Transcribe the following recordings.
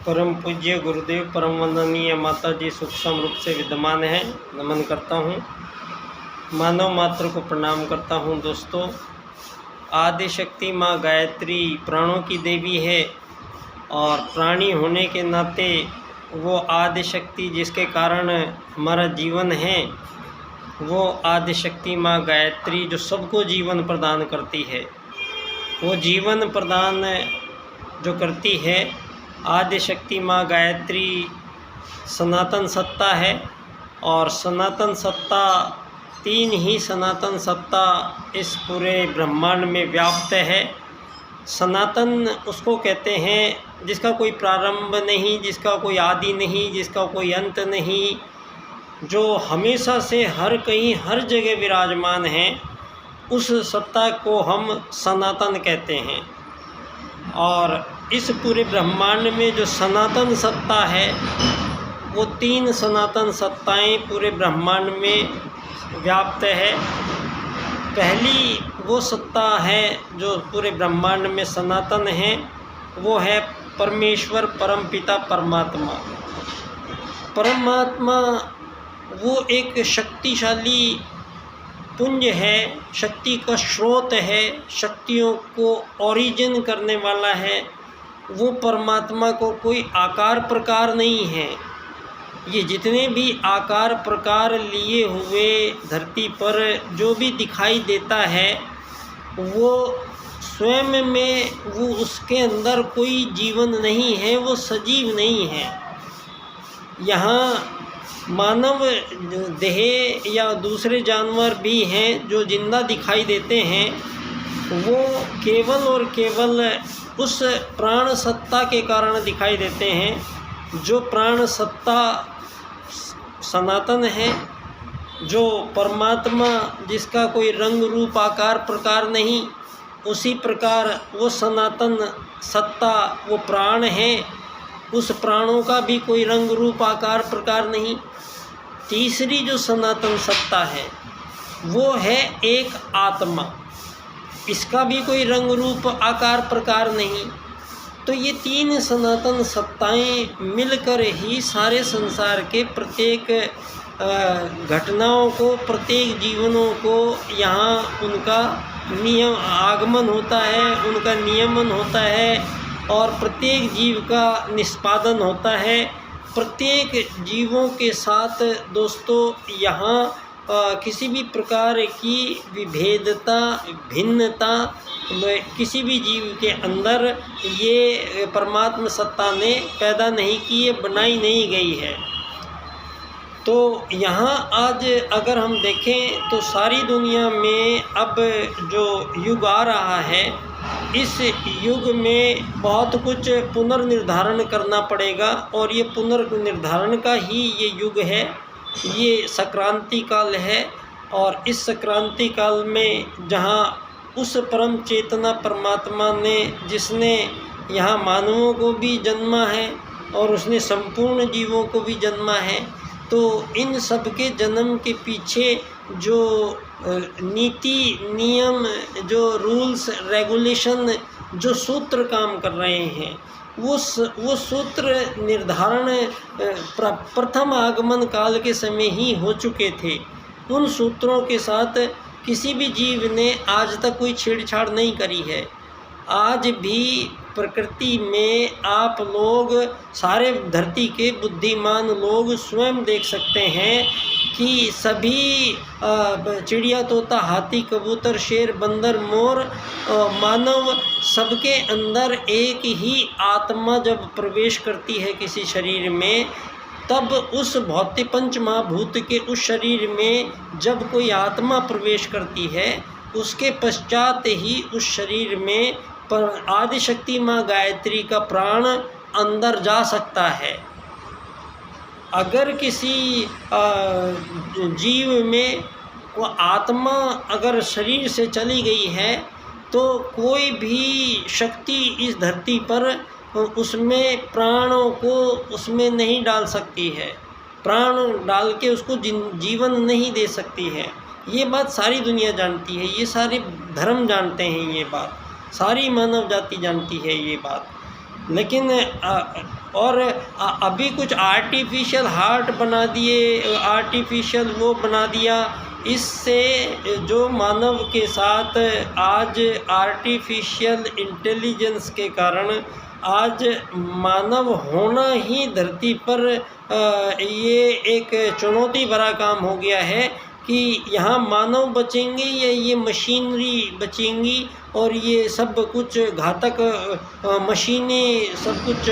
परम पूज्य गुरुदेव परम वंदनीय माता जी सूक्ष्म रूप से विद्यमान है। नमन करता हूँ, मानव मात्र को प्रणाम करता हूँ। दोस्तों, आदि शक्ति माँ गायत्री प्राणों की देवी है और प्राणी होने के नाते वो आदि शक्ति जिसके कारण हमारा जीवन है, वो आदि शक्ति माँ गायत्री जो सबको जीवन प्रदान करती है, वो जीवन प्रदान जो करती है आदि शक्ति माँ गायत्री सनातन सत्ता है। और सनातन सत्ता, तीन ही सनातन सत्ता इस पूरे ब्रह्मांड में व्याप्त है। सनातन उसको कहते हैं जिसका कोई प्रारंभ नहीं, जिसका कोई आदि नहीं, जिसका कोई अंत नहीं, जो हमेशा से हर कहीं हर जगह विराजमान है, उस सत्ता को हम सनातन कहते हैं। और इस पूरे ब्रह्मांड में जो सनातन सत्ता है, वो तीन सनातन सत्ताएं पूरे ब्रह्मांड में व्याप्त है। पहली वो सत्ता है जो पूरे ब्रह्मांड में सनातन है, वो है परमेश्वर परमपिता परमात्मा। परमात्मा वो एक शक्तिशाली पुंज है, शक्ति का स्रोत है, शक्तियों को ओरिजिन करने वाला है। वो परमात्मा को कोई आकार प्रकार नहीं है। ये जितने भी आकार प्रकार लिए हुए धरती पर जो भी दिखाई देता है, वो स्वयं में वो उसके अंदर कोई जीवन नहीं है, वो सजीव नहीं है। यहाँ मानव देह या दूसरे जानवर भी हैं जो जिंदा दिखाई देते हैं, वो केवल और केवल उस प्राण सत्ता के कारण दिखाई देते हैं। जो प्राण सत्ता सनातन है, जो परमात्मा जिसका कोई रंग रूप आकार प्रकार नहीं, उसी प्रकार वो सनातन सत्ता वो प्राण है, उस प्राणों का भी कोई रंग रूप आकार प्रकार नहीं। तीसरी जो सनातन सत्ता है वो है एक आत्मा, इसका भी कोई रंग रूप आकार प्रकार नहीं। तो ये तीन सनातन सत्ताएं मिलकर ही सारे संसार के प्रत्येक घटनाओं को, प्रत्येक जीवनों को यहाँ उनका नियम आगमन होता है, उनका नियमन होता है और प्रत्येक जीव का निष्पादन होता है। प्रत्येक जीवों के साथ दोस्तों यहाँ किसी भी प्रकार की विभेदता, भिन्नता किसी भी जीव के अंदर ये परमात्मा सत्ता ने पैदा नहीं की है, बनाई नहीं गई है। तो यहाँ आज अगर हम देखें तो सारी दुनिया में अब जो युग आ रहा है, इस युग में बहुत कुछ पुनर्निर्धारण करना पड़ेगा और ये पुनर्निर्धारण का ही ये युग है, ये संक्रांति काल है। और इस संक्रांति काल में जहाँ उस परम चेतना परमात्मा ने, जिसने यहाँ मानवों को भी जन्मा है और उसने संपूर्ण जीवों को भी जन्मा है, तो इन सब के जन्म के पीछे जो नीति नियम, जो रूल्स रेगुलेशन, जो सूत्र काम कर रहे हैं, वो सूत्र निर्धारण प्रथम आगमन काल के समय ही हो चुके थे। उन सूत्रों के साथ किसी भी जीव ने आज तक कोई छेड़छाड़ नहीं करी है। आज भी प्रकृति में आप लोग सारे धरती के बुद्धिमान लोग स्वयं देख सकते हैं कि सभी चिड़िया, तोता, हाथी, कबूतर, शेर, बंदर, मोर, मानव, सबके अंदर एक ही आत्मा जब प्रवेश करती है किसी शरीर में, तब उस भौतिक पंच महाभूत के उस शरीर में जब कोई आत्मा प्रवेश करती है, उसके पश्चात ही उस शरीर में पर आदि शक्ति माँ गायत्री का प्राण अंदर जा सकता है। अगर किसी जीव में वो आत्मा अगर शरीर से चली गई है, तो कोई भी शक्ति इस धरती पर उसमें प्राणों को उसमें नहीं डाल सकती है, प्राण डाल के उसको जीवन नहीं दे सकती है। ये बात सारी दुनिया जानती है, ये सारे धर्म जानते हैं, ये बात सारी मानव जाति जानती है ये बात। लेकिन और अभी कुछ आर्टिफिशियल हार्ट बना दिए, आर्टिफिशियल वो बना दिया। इससे जो मानव के साथ आज आर्टिफिशियल इंटेलिजेंस के कारण आज मानव होना ही धरती पर ये एक चुनौती भरा काम हो गया है कि यहाँ मानव बचेंगे या ये मशीनरी बचेंगी, और ये सब कुछ घातक मशीनें सब कुछ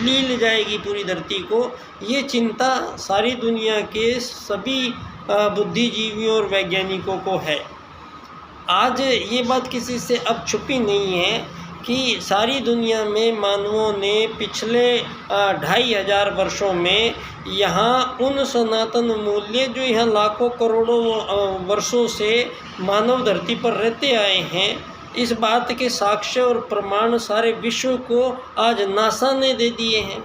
ले जाएगी पूरी धरती को। ये चिंता सारी दुनिया के सभी बुद्धिजीवियों और वैज्ञानिकों को है। आज ये बात किसी से अब छुपी नहीं है कि सारी दुनिया में मानवों ने पिछले 2500 वर्षों में यहाँ उन सनातन मूल्य जो यहाँ लाखों करोड़ों वर्षों से मानव धरती पर रहते आए हैं, इस बात के साक्ष्य और प्रमाण सारे विश्व को आज नासा ने दे दिए हैं।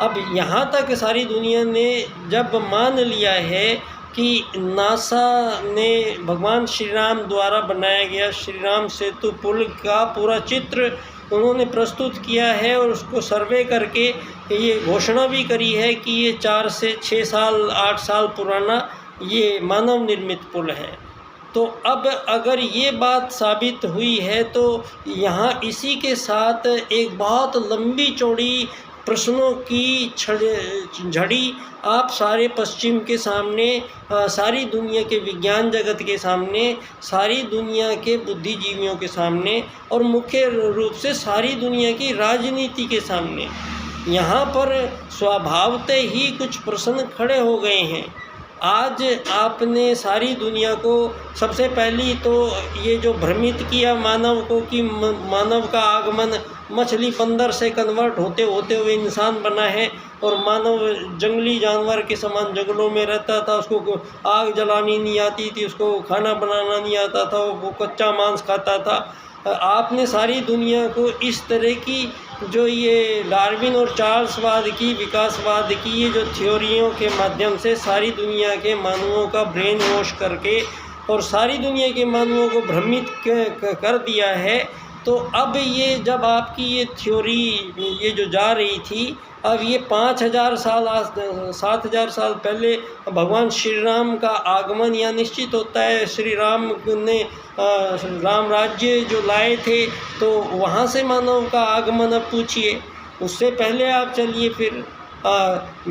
अब यहाँ तक सारी दुनिया ने जब मान लिया है कि नासा ने भगवान श्री राम द्वारा बनाया गया श्री राम सेतु पुल का पूरा चित्र उन्होंने प्रस्तुत किया है और उसको सर्वे करके ये घोषणा भी करी है कि ये 4 से 6 साल 8 साल पुराना ये मानव निर्मित पुल है। तो अब अगर ये बात साबित हुई है तो यहाँ इसी के साथ एक बहुत लंबी चौड़ी प्रश्नों की झड़ी आप सारे पश्चिम के सामने, सारी दुनिया के विज्ञान जगत के सामने, सारी दुनिया के बुद्धिजीवियों के सामने और मुख्य रूप से सारी दुनिया की राजनीति के सामने यहाँ पर स्वभावतः ही कुछ प्रश्न खड़े हो गए हैं। आज आपने सारी दुनिया को सबसे पहली तो ये जो भ्रमित किया मानव को कि मानव का आगमन मछली बंदर से कन्वर्ट होते होते हुए इंसान बना है और मानव जंगली जानवर के समान जंगलों में रहता था, उसको आग जलानी नहीं आती थी, उसको खाना बनाना नहीं आता था, वो कच्चा मांस खाता था। आपने सारी दुनिया को इस तरह की जो ये डार्विन और चार्ल्सवाद की, विकासवाद की ये जो थ्योरियों के माध्यम से सारी दुनिया के मानवों का ब्रेन वॉश करके और सारी दुनिया के मानवों को भ्रमित कर दिया है। तो अब ये जब आपकी ये थ्योरी ये जो जा रही थी, अब ये 5000 साल 7000 साल पहले भगवान श्री राम का आगमन यहाँ निश्चित होता है। श्री राम ने राम राज्य जो लाए थे तो वहाँ से मानव का आगमन अब पूछिए, उससे पहले आप चलिए फिर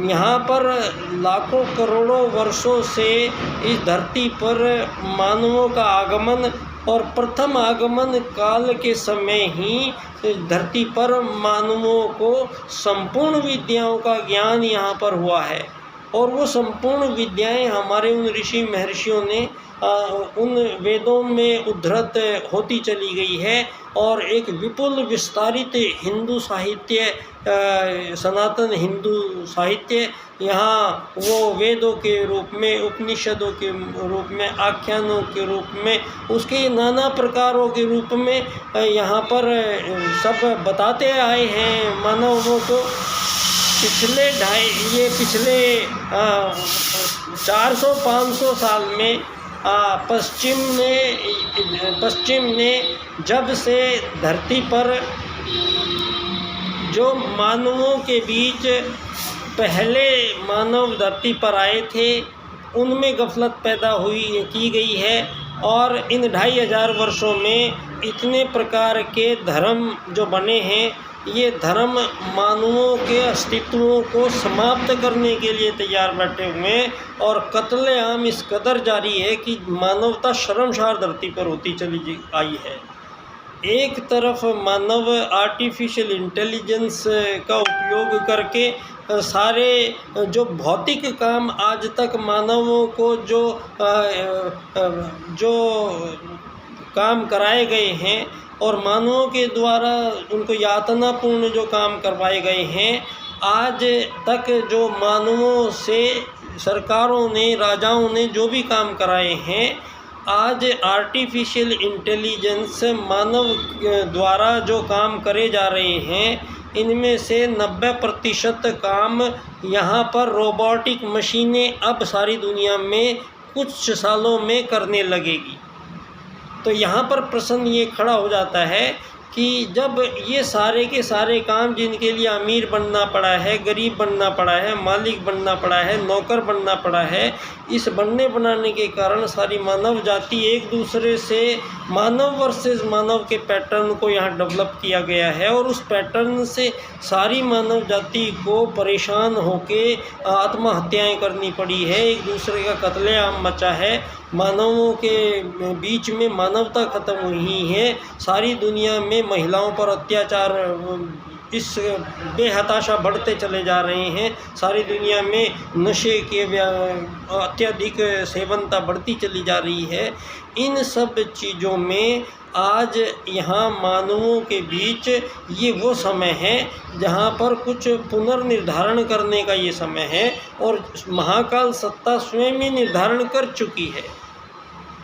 यहाँ पर लाखों करोड़ों वर्षों से इस धरती पर मानवों का आगमन और प्रथम आगमन काल के समय ही धरती पर मानवों को संपूर्ण विद्याओं का ज्ञान यहाँ पर हुआ है और वो संपूर्ण विद्याएं हमारे उन ऋषि महर्षियों ने उन वेदों में उद्धृत होती चली गई है और एक विपुल विस्तारित हिंदू साहित्य, सनातन हिंदू साहित्य यहाँ वो वेदों के रूप में, उपनिषदों के रूप में, आख्यानों के रूप में, उसके नाना प्रकारों के रूप में यहाँ पर सब बताते आए हैं मानवों को। पिछले 400-500 साल में पश्चिम ने जब से धरती पर जो मानवों के बीच पहले मानव धरती पर आए थे उनमें गफलत पैदा की गई है और इन 2500 वर्षों में इतने प्रकार के धर्म जो बने हैं, ये धर्म मानवों के अस्तित्वों को समाप्त करने के लिए तैयार बैठे हुए हैं और कत्लेआम इस कदर जारी है कि मानवता शर्मसार धरती पर होती चली आई है। एक तरफ मानव आर्टिफिशियल इंटेलिजेंस का उपयोग करके सारे जो भौतिक काम आज तक मानवों को जो काम कराए गए हैं और मानवों के द्वारा उनको यातनापूर्ण जो काम करवाए गए हैं, आज तक जो मानवों से सरकारों ने, राजाओं ने जो भी काम कराए हैं, आज आर्टिफिशियल इंटेलिजेंस मानव द्वारा जो काम करे जा रहे हैं, इनमें से 90% काम यहाँ पर रोबोटिक मशीनें अब सारी दुनिया में कुछ सालों में करने लगेगी। तो यहाँ पर प्रश्न ये खड़ा हो जाता है कि जब ये सारे के सारे काम जिनके लिए अमीर बनना पड़ा है, गरीब बनना पड़ा है, मालिक बनना पड़ा है, नौकर बनना पड़ा है, इस बनने बनाने के कारण सारी मानव जाति एक दूसरे से मानव वर्सेस मानव के पैटर्न को यहाँ डेवलप किया गया है और उस पैटर्न से सारी मानव जाति को परेशान होके आत्महत्याएं करनी पड़ी है। एक दूसरे का कत्लेआम मचा है, मानवों के बीच में मानवता ख़त्म हुई है। सारी दुनिया में महिलाओं पर अत्याचार इस बेहताशा बढ़ते चले जा रहे हैं। सारी दुनिया में नशे के अत्यधिक सेवनता बढ़ती चली जा रही है। इन सब चीज़ों में आज यहाँ मानवों के बीच ये वो समय है जहाँ पर कुछ पुनर्निर्धारण करने का ये समय है और महाकाल सत्ता स्वयं ही निर्धारण कर चुकी है।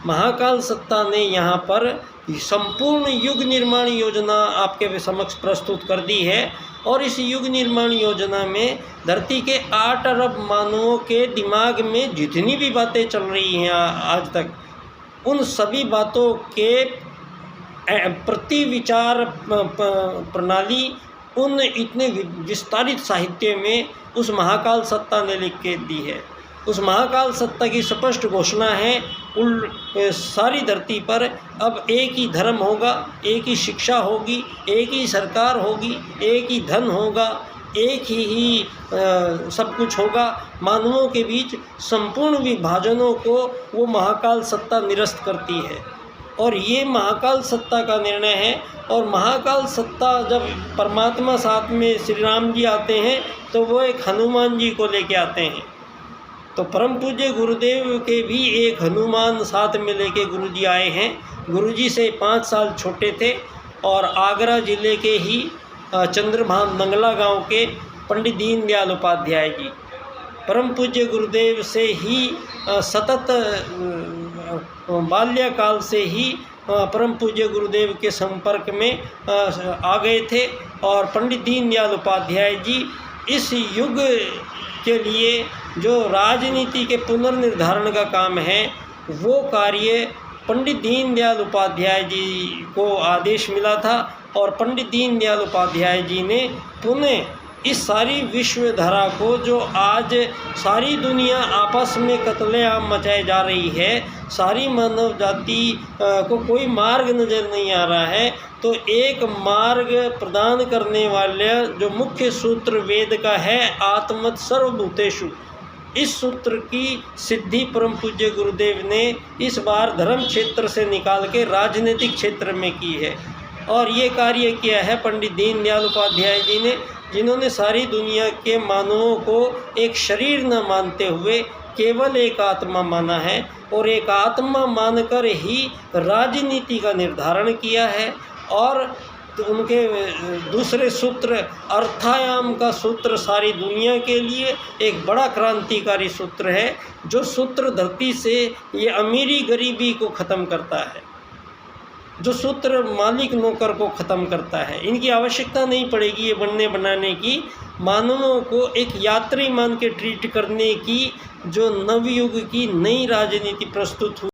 महाकाल सत्ता ने यहाँ पर संपूर्ण युग निर्माण योजना आपके समक्ष प्रस्तुत कर दी है और इस युग निर्माण योजना में धरती के 8 अरब मानवों के दिमाग में जितनी भी बातें चल रही हैं आज तक, उन सभी बातों के प्रति विचार प्रणाली उन इतने विस्तारित साहित्य में उस महाकाल सत्ता ने लिख के दी है। उस महाकाल सत्ता की स्पष्ट घोषणा है, सारी धरती पर अब एक ही धर्म होगा, एक ही शिक्षा होगी, एक ही सरकार होगी, एक ही धन होगा, एक ही सब कुछ होगा। मानवों के बीच संपूर्ण विभाजनों को वो महाकाल सत्ता निरस्त करती है और ये महाकाल सत्ता का निर्णय है। और महाकाल सत्ता जब परमात्मा साथ में श्री राम जी आते हैं तो वो एक हनुमान जी को लेके आते हैं। तो परम पूज्य गुरुदेव के भी एक हनुमान साथ में लेके गुरुजी आए हैं। गुरुजी से 5 साल छोटे थे और आगरा ज़िले के ही चंद्रभान नंगला गांव के पंडित दीनदयाल उपाध्याय जी परम पूज्य गुरुदेव से ही सतत बाल्यकाल से ही परम पूज्य गुरुदेव के संपर्क में आ गए थे। और पंडित दीनदयाल उपाध्याय जी इस युग के लिए जो राजनीति के पुनर्निर्धारण का काम है, वो कार्य पंडित दीनदयाल उपाध्याय जी को आदेश मिला था और पंडित दीनदयाल उपाध्याय जी ने पुनः इस सारी विश्वधारा को, जो आज सारी दुनिया आपस में कत्लेआम मचाए जा रही है, सारी मानव जाति को कोई मार्ग नज़र नहीं आ रहा है, तो एक मार्ग प्रदान करने वाले जो मुख्य सूत्र वेद का है, आत्मत सर्वभूतेषु, इस सूत्र की सिद्धि परम पूज्य गुरुदेव ने इस बार धर्म क्षेत्र से निकाल के राजनीतिक क्षेत्र में की है। और ये कार्य किया है पंडित दीनदयाल उपाध्याय जी ने, जिन्होंने सारी दुनिया के मानवों को एक शरीर न मानते हुए केवल एक आत्मा माना है और एक आत्मा मानकर ही राजनीति का निर्धारण किया है। और तो उनके दूसरे सूत्र अर्थायाम का सूत्र सारी दुनिया के लिए एक बड़ा क्रांतिकारी सूत्र है, जो सूत्र धरती से ये अमीरी गरीबी को ख़त्म करता है, जो सूत्र मालिक नौकर को ख़त्म करता है। इनकी आवश्यकता नहीं पड़ेगी ये बनने बनाने की, मानवों को एक यात्री मान के ट्रीट करने की जो नवयुग की नई राजनीति प्रस्तुत हुई।